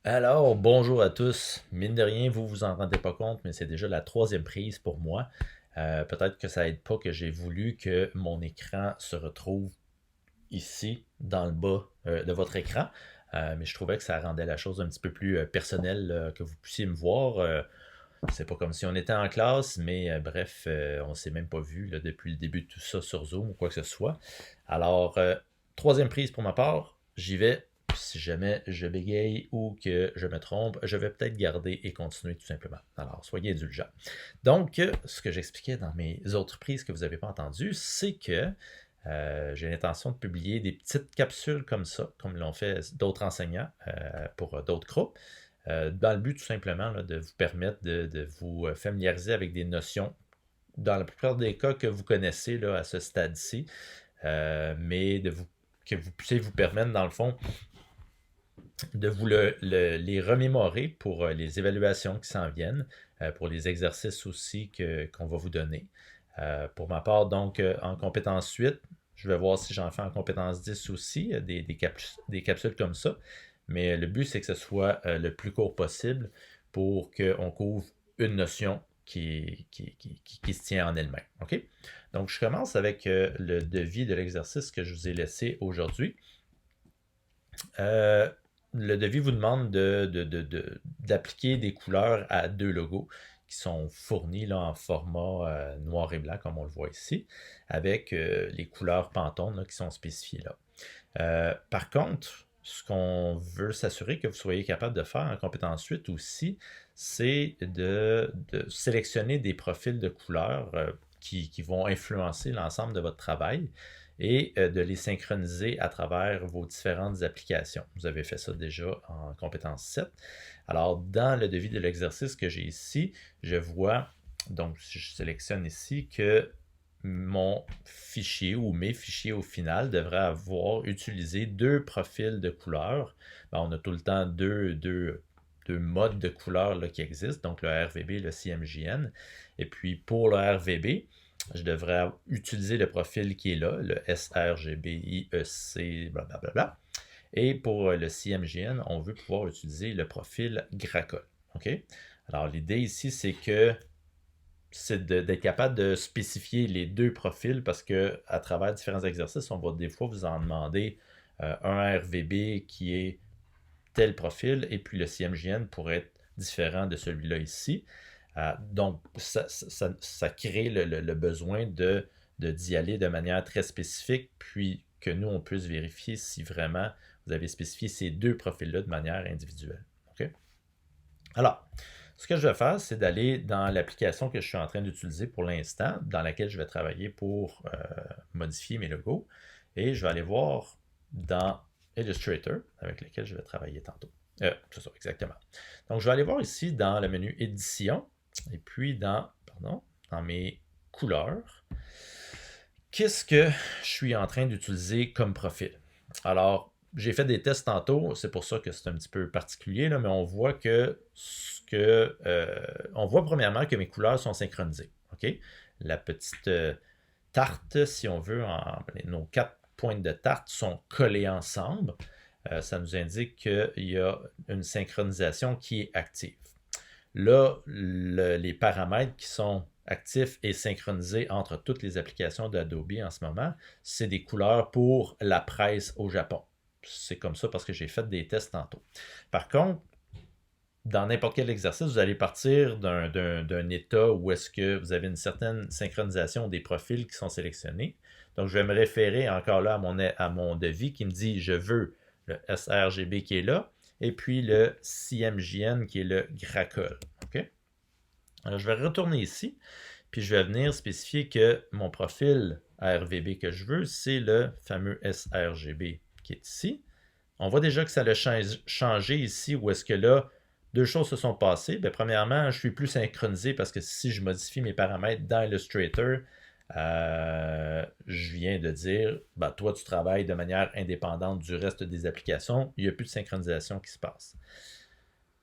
Alors, bonjour à tous. Mine de rien, vous vous en rendez pas compte, mais c'est déjà la troisième prise pour moi. Peut-être que ça aide pas que j'ai voulu que mon écran se retrouve ici, dans le bas de votre écran. Mais je trouvais que ça rendait la chose un petit peu plus personnelle, que vous puissiez me voir. C'est pas comme si on était en classe, mais bref, on s'est même pas vu là, depuis le début de tout ça sur Zoom ou quoi que ce soit. Alors, troisième prise pour ma part, j'y vais. Si jamais je bégaye ou que je me trompe, je vais peut-être garder et continuer tout simplement. Alors, soyez indulgents. Donc, ce que j'expliquais dans mes autres prises que vous n'avez pas entendues, c'est que j'ai l'intention de publier des petites capsules comme ça, comme l'ont fait d'autres enseignants pour d'autres groupes, dans le but tout simplement là, de vous permettre de vous familiariser avec des notions, dans la plupart des cas que vous connaissez là, à ce stade-ci, mais que vous puissiez vous permettre, dans le fond, de vous les remémorer pour les évaluations qui s'en viennent, pour les exercices aussi qu'on va vous donner. Pour ma part, donc, en compétence 8, je vais voir si j'en fais en compétence 10 aussi, des capsules comme ça. Mais le but, c'est que ce soit le plus court possible pour qu'on couvre une notion qui se tient en elle-même. OK? Donc, je commence avec le devis de l'exercice que je vous ai laissé aujourd'hui. Euh, le devis vous demande d'appliquer des couleurs à deux logos qui sont fournis là, en format noir et blanc, comme on le voit ici, avec les couleurs Pantone là, qui sont spécifiées là. Par contre, ce qu'on veut s'assurer que vous soyez capable de faire en compétence 8 aussi, c'est de sélectionner des profils de couleurs qui vont influencer l'ensemble de votre travail et de les synchroniser à travers vos différentes applications. Vous avez fait ça déjà en compétence 7. Alors, dans le devis de l'exercice que j'ai ici, je vois, donc si je sélectionne ici, que mon fichier ou mes fichiers au final devraient avoir utilisé deux profils de couleurs. Ben, on a tout le temps deux modes de couleurs là, qui existent, donc le RVB et le CMJN. Et puis pour le RVB, je devrais utiliser le profil qui est là, le sRGBIEC, blablabla. Et pour le CMJN, on veut pouvoir utiliser le profil Gracol. OK? Alors l'idée ici, c'est d'être capable de spécifier les deux profils parce que à travers différents exercices, on va des fois vous en demander un RVB qui est tel profil et puis le CMJN pourrait être différent de celui-là ici. Donc, ça crée le besoin d'y aller de manière très spécifique, puis que nous, on puisse vérifier si vraiment vous avez spécifié ces deux profils-là de manière individuelle. OK? Alors, ce que je vais faire, c'est d'aller dans l'application que je suis en train d'utiliser pour l'instant, dans laquelle je vais travailler pour modifier mes logos. Et je vais aller voir dans Illustrator, avec lequel je vais travailler tantôt. C'est ça, exactement. Donc, je vais aller voir ici dans le menu Édition, et puis dans mes couleurs, qu'est-ce que je suis en train d'utiliser comme profil. Alors, j'ai fait des tests tantôt, c'est pour ça que c'est un petit peu particulier, là, mais on voit on voit premièrement que mes couleurs sont synchronisées. OK? La petite tarte, si on veut, nos quatre pointes de tarte sont collées ensemble. Ça nous indique qu'il y a une synchronisation qui est active. Là, les paramètres qui sont actifs et synchronisés entre toutes les applications d'Adobe en ce moment, c'est des couleurs pour la presse au Japon. C'est comme ça parce que j'ai fait des tests tantôt. Par contre, dans n'importe quel exercice, vous allez partir d'un état où est-ce que vous avez une certaine synchronisation des profils qui sont sélectionnés. Donc, je vais me référer encore là à mon devis qui me dit je veux le sRGB qui est là et puis le CMJN qui est le Gracol. OK? Alors, je vais retourner ici, puis je vais venir spécifier que mon profil RVB que je veux, c'est le fameux sRGB qui est ici. On voit déjà que ça a changé ici, où est-ce que là, deux choses se sont passées. Bien, premièrement, je suis plus synchronisé parce que si je modifie mes paramètres dans Illustrator, je viens de dire, ben, toi, tu travailles de manière indépendante du reste des applications. Il n'y a plus de synchronisation qui se passe.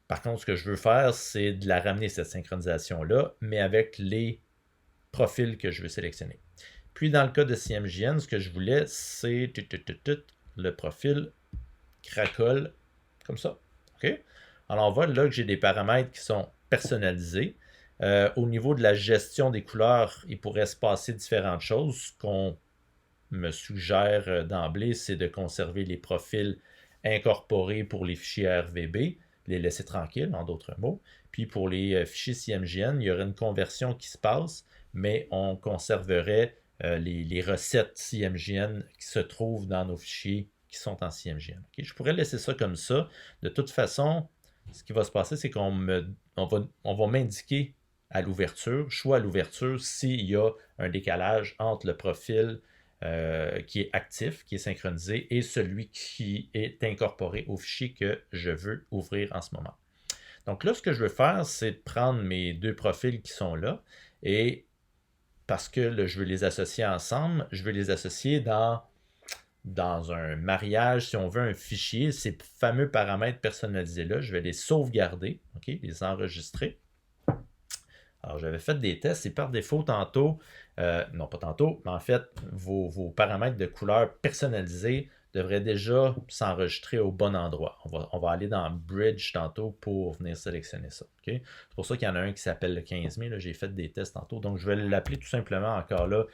Par contre, ce que je veux faire, c'est de la ramener, cette synchronisation-là, mais avec les profils que je veux sélectionner. Puis, dans le cas de CMJN, ce que je voulais, c'est le profil Cracole, comme ça. OK? Alors, on voit là que j'ai des paramètres qui sont personnalisés. Au niveau de la gestion des couleurs, il pourrait se passer différentes choses. Ce qu'on me suggère d'emblée, c'est de conserver les profils incorporés pour les fichiers RVB, les laisser tranquilles, en d'autres mots. Puis pour les fichiers CMJN, il y aurait une conversion qui se passe, mais on conserverait les recettes CMJN qui se trouvent dans nos fichiers qui sont en CMJN. Okay? Je pourrais laisser ça comme ça. De toute façon, ce qui va se passer, c'est on va m'indiquer à l'ouverture, choix à l'ouverture, s'il y a un décalage entre le profil qui est actif, qui est synchronisé, et celui qui est incorporé au fichier que je veux ouvrir en ce moment. Donc là, ce que je veux faire, c'est de prendre mes deux profils qui sont là, et parce que là, je veux les associer ensemble, je veux les associer dans un mariage, si on veut un fichier, ces fameux paramètres personnalisés-là, je vais les sauvegarder, okay, les enregistrer. Alors, j'avais fait des tests et par défaut, tantôt, non pas tantôt, mais en fait, vos paramètres de couleur personnalisés devraient déjà s'enregistrer au bon endroit. On va aller dans Bridge tantôt pour venir sélectionner ça. Okay? C'est pour ça qu'il y en a un qui s'appelle le 15 000. J'ai fait des tests tantôt. Donc, je vais l'appeler tout simplement encore là.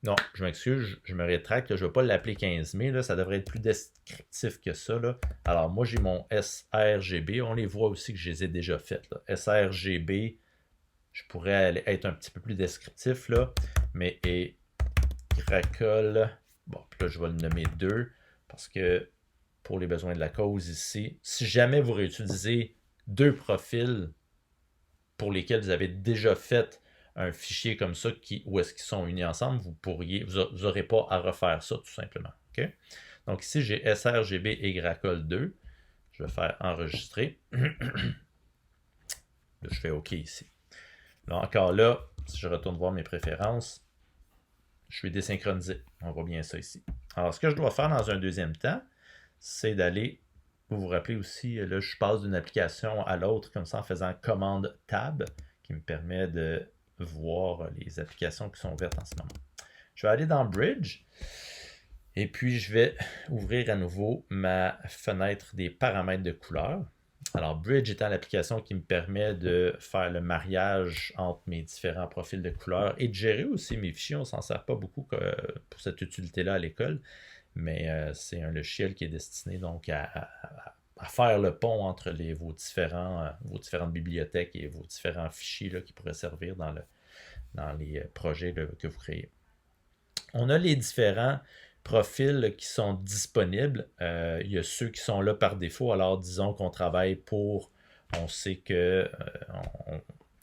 Non, je m'excuse, je me rétracte. Je ne vais pas l'appeler 15 000. Là, ça devrait être plus descriptif que ça. Là. Alors, moi, j'ai mon sRGB. On les voit aussi que je les ai déjà faites. Là. sRGB. Je pourrais être un petit peu plus descriptif, là, mais Gracol, bon, puis là, je vais le nommer 2, parce que pour les besoins de la cause ici, si jamais vous réutilisez deux profils pour lesquels vous avez déjà fait un fichier comme ça, où est-ce qu'ils sont unis ensemble, vous n'aurez pas à refaire ça, tout simplement. Okay? Donc ici, j'ai sRGB et Gracol 2. Je vais faire enregistrer. Là, je fais OK ici. Là, encore là, si je retourne voir mes préférences, je suis désynchronisé. On voit bien ça ici. Alors, ce que je dois faire dans un deuxième temps, c'est d'aller, vous vous rappelez aussi, là, je passe d'une application à l'autre comme ça en faisant commande tab, qui me permet de voir les applications qui sont ouvertes en ce moment. Je vais aller dans Bridge, et puis je vais ouvrir à nouveau ma fenêtre des paramètres de couleur. Alors, Bridge étant l'application qui me permet de faire le mariage entre mes différents profils de couleurs et de gérer aussi mes fichiers. On ne s'en sert pas beaucoup pour cette utilité-là à l'école, mais c'est un logiciel qui est destiné donc à faire le pont entre vos différentes bibliothèques et vos différents fichiers là, qui pourraient servir dans les projets là, que vous créez. On a les différents profils qui sont disponibles. Il y a ceux qui sont là par défaut. Alors, disons qu'on travaille on sait que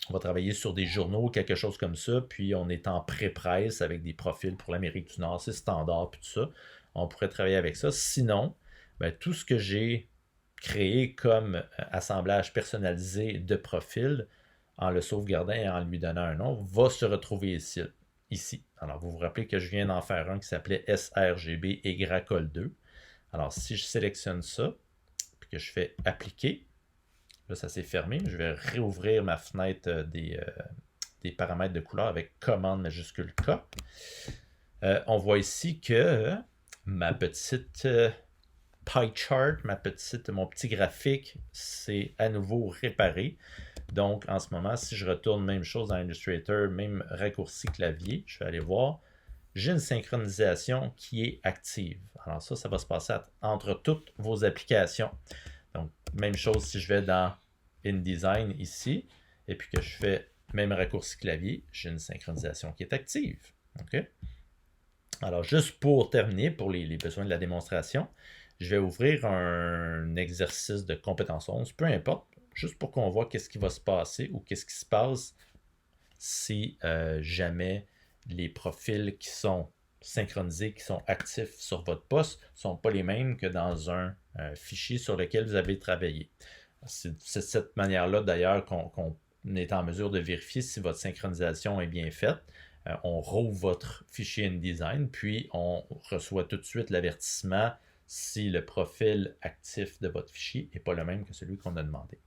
on va travailler sur des journaux, quelque chose comme ça, puis on est en pré-presse avec des profils pour l'Amérique du Nord, c'est standard, puis tout ça. On pourrait travailler avec ça. Sinon, tout ce que j'ai créé comme assemblage personnalisé de profils, en le sauvegardant et en lui donnant un nom, va se retrouver ici. Alors, vous vous rappelez que je viens d'en faire un qui s'appelait sRGB et Gracol 2. Alors, si je sélectionne ça, puis que je fais appliquer, là, ça s'est fermé. Je vais réouvrir ma fenêtre des paramètres de couleur avec commande majuscule K. On voit ici que ma petite pie chart, mon petit graphique, c'est à nouveau réparé. Donc, en ce moment, si je retourne même chose dans Illustrator, même raccourci clavier, je vais aller voir, j'ai une synchronisation qui est active. Alors ça va se passer entre toutes vos applications. Donc, même chose si je vais dans InDesign ici, et puis que je fais même raccourci clavier, j'ai une synchronisation qui est active. OK? Alors, juste pour terminer, pour les besoins de la démonstration, je vais ouvrir un exercice de compétence 11, peu importe, juste pour qu'on voit qu'est-ce qui va se passer ou qu'est-ce qui se passe si jamais les profils qui sont synchronisés, qui sont actifs sur votre poste, ne sont pas les mêmes que dans un fichier sur lequel vous avez travaillé. C'est cette manière-là, d'ailleurs, qu'on est en mesure de vérifier si votre synchronisation est bien faite. On rouvre votre fichier InDesign, puis on reçoit tout de suite l'avertissement si le profil actif de votre fichier n'est pas le même que celui qu'on a demandé.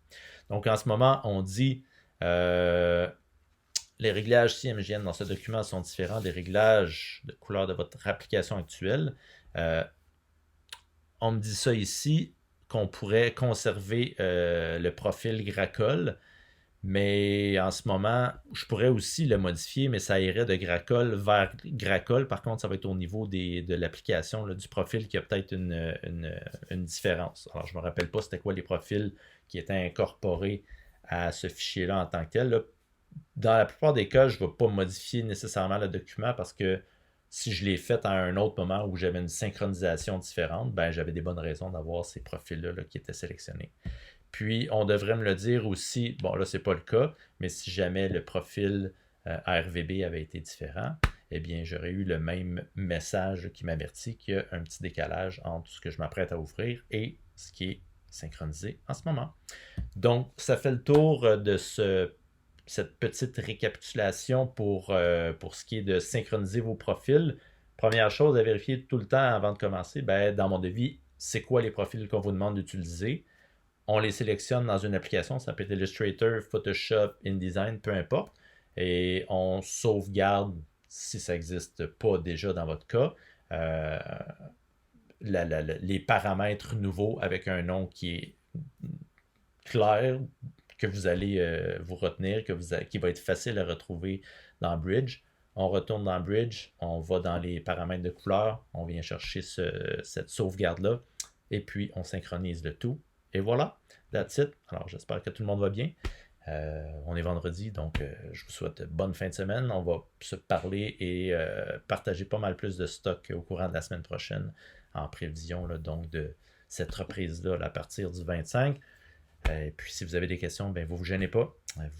Donc, en ce moment, on dit les réglages CMJN dans ce document sont différents des réglages de couleur de votre application actuelle. On me dit ça ici. qu'on pourrait conserver le profil Gracol. Mais en ce moment, je pourrais aussi le modifier, mais ça irait de Gracol vers Gracol. Par contre, ça va être au niveau de l'application, là, du profil, qui a peut-être une différence. Alors, je ne me rappelle pas c'était quoi les profils qui étaient incorporés à ce fichier-là en tant que tel. Là, dans la plupart des cas, je ne vais pas modifier nécessairement le document parce que si je l'ai fait à un autre moment où j'avais une synchronisation différente, ben, j'avais des bonnes raisons d'avoir ces profils-là là, qui étaient sélectionnés. Puis, on devrait me le dire aussi, bon là, c'est pas le cas, mais si jamais le profil RVB avait été différent, eh bien, j'aurais eu le même message qui m'avertit qu'il y a un petit décalage entre ce que je m'apprête à ouvrir et ce qui est synchronisé en ce moment. Donc, ça fait le tour de cette petite récapitulation pour ce qui est de synchroniser vos profils. Première chose à vérifier tout le temps avant de commencer, ben, dans mon devis, c'est quoi les profils qu'on vous demande d'utiliser. On les sélectionne dans une application, ça peut être Illustrator, Photoshop, InDesign, peu importe. Et on sauvegarde, si ça n'existe pas déjà dans votre cas, euh, les paramètres nouveaux avec un nom qui est clair, que vous allez vous retenir, qui va être facile à retrouver dans Bridge. On retourne dans Bridge, on va dans les paramètres de couleur, on vient chercher cette sauvegarde-là, et puis on synchronise le tout. Et voilà, that's it. Alors j'espère que tout le monde va bien. On est vendredi, donc je vous souhaite bonne fin de semaine. On va se parler et partager pas mal plus de stock au courant de la semaine prochaine en prévision là, donc de cette reprise-là à partir du 25. Et puis, si vous avez des questions, ben, vous ne vous gênez pas.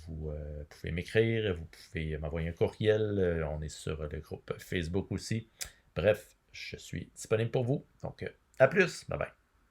Vous pouvez m'écrire, vous pouvez m'envoyer un courriel. On est sur le groupe Facebook aussi. Bref, je suis disponible pour vous. Donc, à plus. Bye bye.